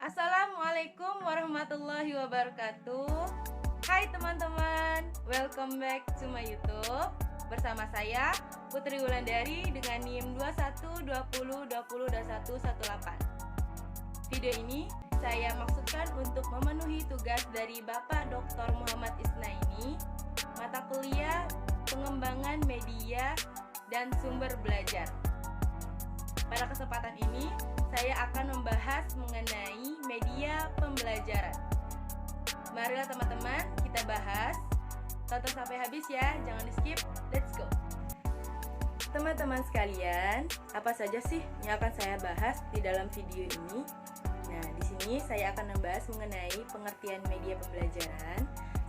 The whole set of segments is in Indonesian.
Assalamualaikum warahmatullahi wabarakatuh. Hai teman-teman, welcome back to my YouTube. Bersama saya Putri Wulandari dengan NIM 2120202118. Video ini saya maksudkan untuk memenuhi tugas dari Bapak Dr. Muhammad Isnaini, mata kuliah pengembangan media dan sumber belajar. Pada kesempatan ini, saya akan membahas mengenai media pembelajaran. Marilah teman-teman, kita bahas. Tonton sampai habis ya, jangan di-skip. Let's go. Teman-teman sekalian, apa saja sih yang akan saya bahas di dalam video ini? Nah, di sini saya akan membahas mengenai pengertian media pembelajaran,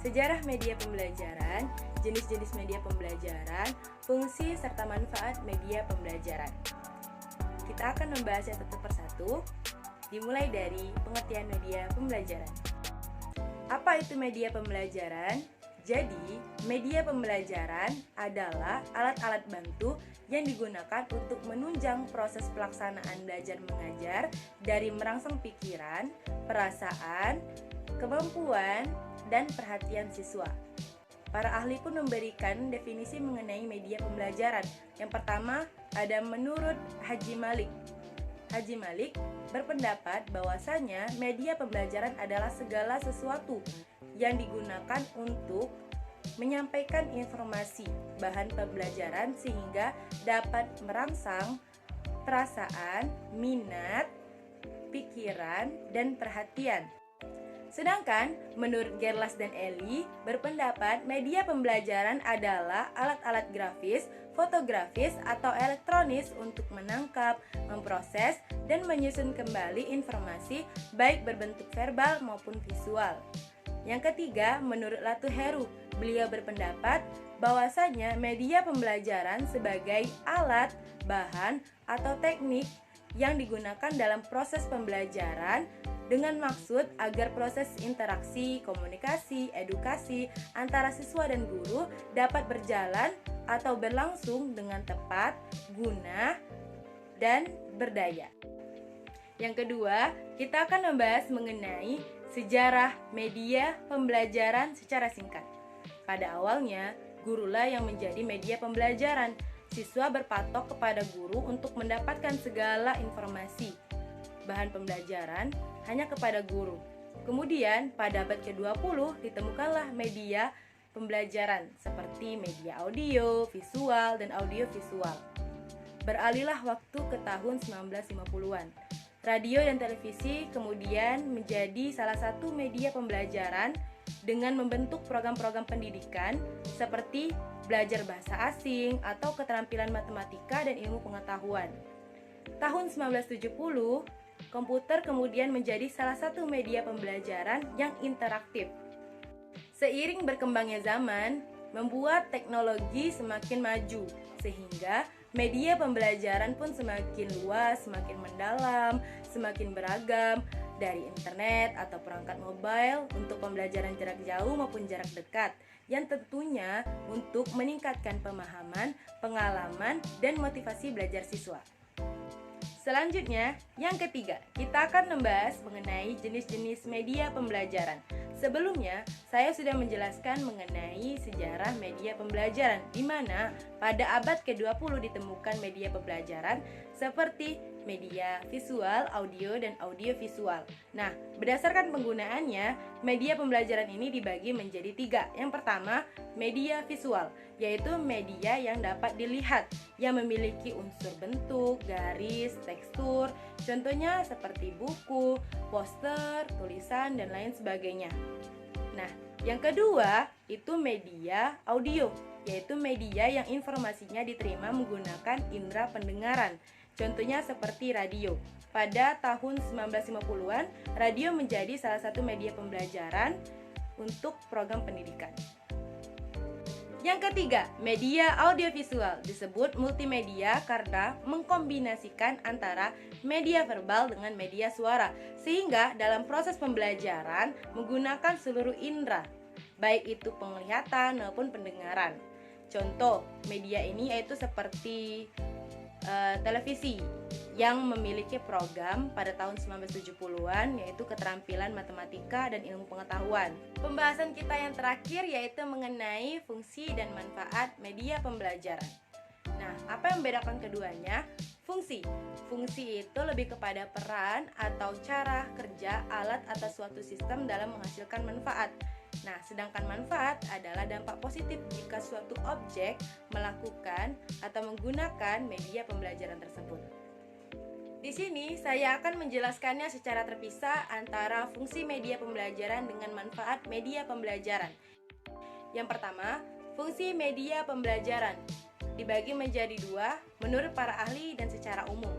sejarah media pembelajaran, jenis-jenis media pembelajaran, fungsi serta manfaat media pembelajaran. Kita akan membahasnya satu persatu, dimulai dari pengertian media pembelajaran. Apa itu media pembelajaran? Jadi, media pembelajaran adalah alat-alat bantu yang digunakan untuk menunjang proses pelaksanaan belajar mengajar dari merangsang pikiran, perasaan, kemampuan, dan perhatian siswa. Para ahli pun memberikan definisi mengenai media pembelajaran. Yang pertama, ada menurut Haji Malik. Haji Malik berpendapat bahwasanya media pembelajaran adalah segala sesuatu yang digunakan untuk menyampaikan informasi, bahan pembelajaran sehingga dapat merangsang perasaan, minat, pikiran, dan perhatian. Sedangkan menurut Gerlas dan Eli berpendapat media pembelajaran adalah alat-alat grafis, fotografis, atau elektronis untuk menangkap, memproses, dan menyusun kembali informasi baik berbentuk verbal maupun visual. Yang ketiga, menurut Latu Heru, beliau berpendapat bahwasanya media pembelajaran sebagai alat, bahan, atau teknik yang digunakan dalam proses pembelajaran dengan maksud agar proses interaksi, komunikasi, edukasi antara siswa dan guru dapat berjalan atau berlangsung dengan tepat, guna, dan berdaya. Yang kedua, kita akan membahas mengenai sejarah media pembelajaran secara singkat. Pada awalnya, gurulah yang menjadi media pembelajaran. Siswa berpatok kepada guru untuk mendapatkan segala informasi, bahan pembelajaran hanya kepada guru. Kemudian pada abad ke-20 ditemukanlah media pembelajaran seperti media audio, visual, dan audiovisual. Beralihlah waktu ke tahun 1950-an. Radio dan televisi kemudian menjadi salah satu media pembelajaran dengan membentuk program-program pendidikan seperti belajar bahasa asing atau keterampilan matematika dan ilmu pengetahuan. Tahun 1970, komputer kemudian menjadi salah satu media pembelajaran yang interaktif. Seiring berkembangnya zaman, membuat teknologi semakin maju, sehingga media pembelajaran pun semakin luas, semakin mendalam, semakin beragam, dari internet atau perangkat mobile untuk pembelajaran jarak jauh maupun jarak dekat, yang tentunya untuk meningkatkan pemahaman, pengalaman, dan motivasi belajar siswa. Selanjutnya, yang ketiga, kita akan membahas mengenai jenis-jenis media pembelajaran. Sebelumnya, saya sudah menjelaskan mengenai sejarah media pembelajaran, di mana pada abad ke-20 ditemukan media pembelajaran seperti media visual, audio, dan audiovisual. Nah, berdasarkan penggunaannya, media pembelajaran ini dibagi menjadi 3. Yang pertama, media visual, yaitu media yang dapat dilihat, yang memiliki unsur bentuk, garis, tekstur, contohnya seperti buku, poster, tulisan, dan lain sebagainya. Nah, yang kedua itu media audio, yaitu media yang informasinya diterima menggunakan indera pendengaran. Contohnya seperti radio. Pada tahun 1950-an, radio menjadi salah satu media pembelajaran untuk program pendidikan. Yang ketiga, media audiovisual disebut multimedia karena mengkombinasikan antara media verbal dengan media suara, sehingga dalam proses pembelajaran menggunakan seluruh indera, baik itu penglihatan maupun pendengaran. Contoh media ini yaitu seperti televisi yang memiliki program pada tahun 1970-an, yaitu keterampilan matematika dan ilmu pengetahuan. Pembahasan kita yang terakhir yaitu mengenai fungsi dan manfaat media pembelajaran. Nah, apa yang membedakan keduanya? Fungsi itu lebih kepada peran atau cara kerja alat atau suatu sistem dalam menghasilkan manfaat. Nah, sedangkan manfaat adalah dampak positif jika suatu objek melakukan atau menggunakan media pembelajaran tersebut. Di sini saya akan menjelaskannya secara terpisah antara fungsi media pembelajaran dengan manfaat media pembelajaran. Yang pertama, fungsi media pembelajaran dibagi menjadi dua menurut para ahli dan secara umum.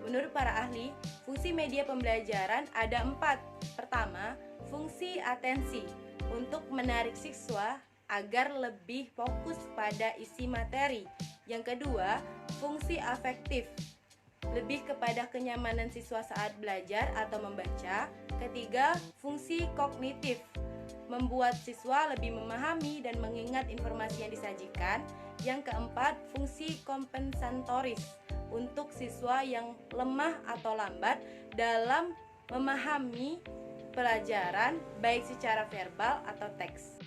Menurut para ahli, fungsi media pembelajaran ada 4. Pertama, fungsi atensi untuk menarik siswa agar lebih fokus pada isi materi. Yang kedua, fungsi afektif, lebih kepada kenyamanan siswa saat belajar atau membaca. Ketiga, fungsi kognitif, membuat siswa lebih memahami dan mengingat informasi yang disajikan. Yang keempat, fungsi kompensatoris, untuk siswa yang lemah atau lambat dalam memahami pelajaran baik secara verbal atau teks.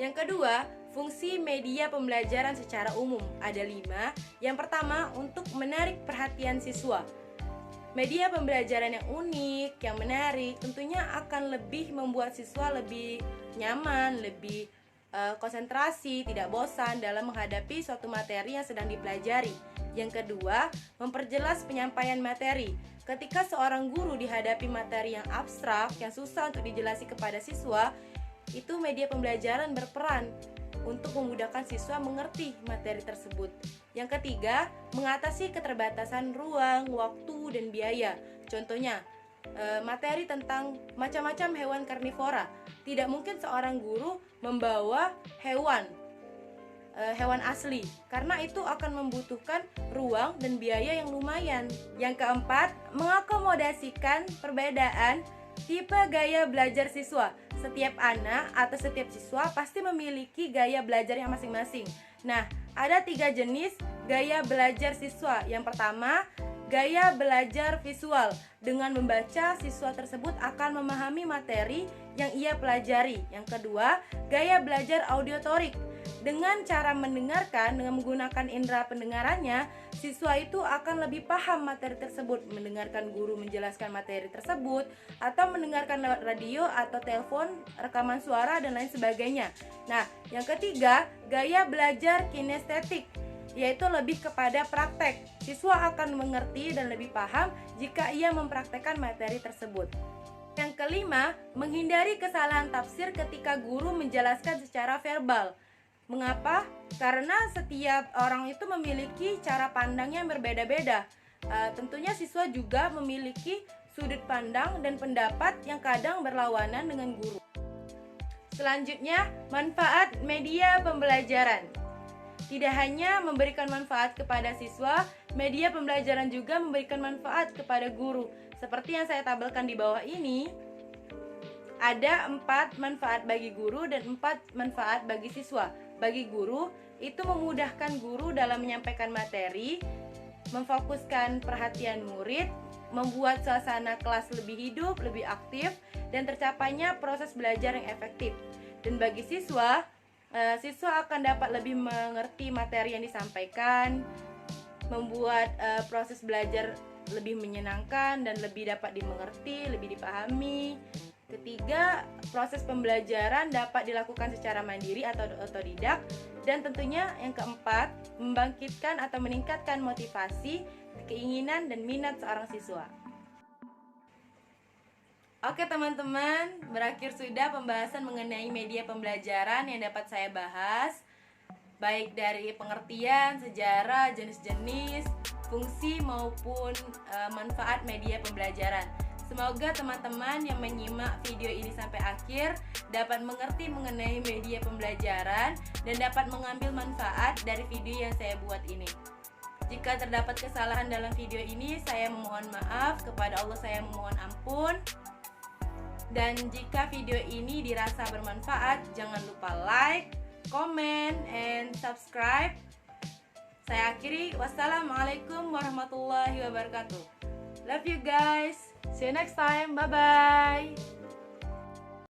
Yang kedua, fungsi media pembelajaran secara umum ada 5. Yang pertama, untuk menarik perhatian siswa. Media pembelajaran yang unik, yang menarik, tentunya akan lebih membuat siswa lebih nyaman, lebih konsentrasi, tidak bosan dalam menghadapi suatu materi yang sedang dipelajari. Yang kedua, memperjelas penyampaian materi. Ketika seorang guru dihadapi materi yang abstrak, yang susah untuk dijelasi kepada siswa, itu media pembelajaran berperan untuk memudahkan siswa mengerti materi tersebut. Yang ketiga, mengatasi keterbatasan ruang, waktu, dan biaya. Contohnya, materi tentang macam-macam hewan karnivora. Tidak mungkin seorang guru membawa hewan asli, karena itu akan membutuhkan ruang dan biaya yang lumayan. Yang keempat, mengakomodasikan perbedaan tipe gaya belajar siswa. Setiap anak atau setiap siswa pasti memiliki gaya belajar yang masing-masing. Nah, ada 3 jenis gaya belajar siswa. Yang pertama, gaya belajar visual. Dengan membaca, siswa tersebut akan memahami materi yang ia pelajari. Yang kedua, gaya belajar auditorik. Dengan cara mendengarkan, dengan menggunakan indera pendengarannya, siswa itu akan lebih paham materi tersebut, mendengarkan guru menjelaskan materi tersebut, atau mendengarkan lewat radio atau telepon, rekaman suara, dan lain sebagainya. Nah, yang ketiga, gaya belajar kinestetik, yaitu lebih kepada praktek. Siswa akan mengerti dan lebih paham jika ia mempraktekkan materi tersebut. Yang kelima, menghindari kesalahan tafsir ketika guru menjelaskan secara verbal. Mengapa? Karena setiap orang itu memiliki cara pandang yang berbeda-beda. Tentunya siswa juga memiliki sudut pandang dan pendapat yang kadang berlawanan dengan guru. Selanjutnya, manfaat media pembelajaran. Tidak hanya memberikan manfaat kepada siswa, media pembelajaran juga memberikan manfaat kepada guru. Seperti yang saya tabelkan di bawah ini, ada 4 manfaat bagi guru dan 4 manfaat bagi siswa. Bagi guru, itu memudahkan guru dalam menyampaikan materi, memfokuskan perhatian murid, membuat suasana kelas lebih hidup, lebih aktif, dan tercapainya proses belajar yang efektif. Dan bagi siswa, siswa akan dapat lebih mengerti materi yang disampaikan, membuat proses belajar lebih menyenangkan dan lebih dapat dimengerti, lebih dipahami. Ketiga, proses pembelajaran dapat dilakukan secara mandiri atau otodidak. Dan tentunya yang keempat, membangkitkan atau meningkatkan motivasi, keinginan, dan minat seorang siswa. Oke teman-teman, berakhir sudah pembahasan mengenai media pembelajaran yang dapat saya bahas, baik dari pengertian, sejarah, jenis-jenis, fungsi maupun manfaat media pembelajaran. Semoga teman-teman yang menyimak video ini sampai akhir dapat mengerti mengenai media pembelajaran dan dapat mengambil manfaat dari video yang saya buat ini. Jika terdapat kesalahan dalam video ini, saya memohon maaf, kepada Allah saya memohon ampun. Dan jika video ini dirasa bermanfaat, jangan lupa like, comment, and subscribe. Saya akhiri, wassalamualaikum warahmatullahi wabarakatuh. Love you guys. See you next time. Bye bye.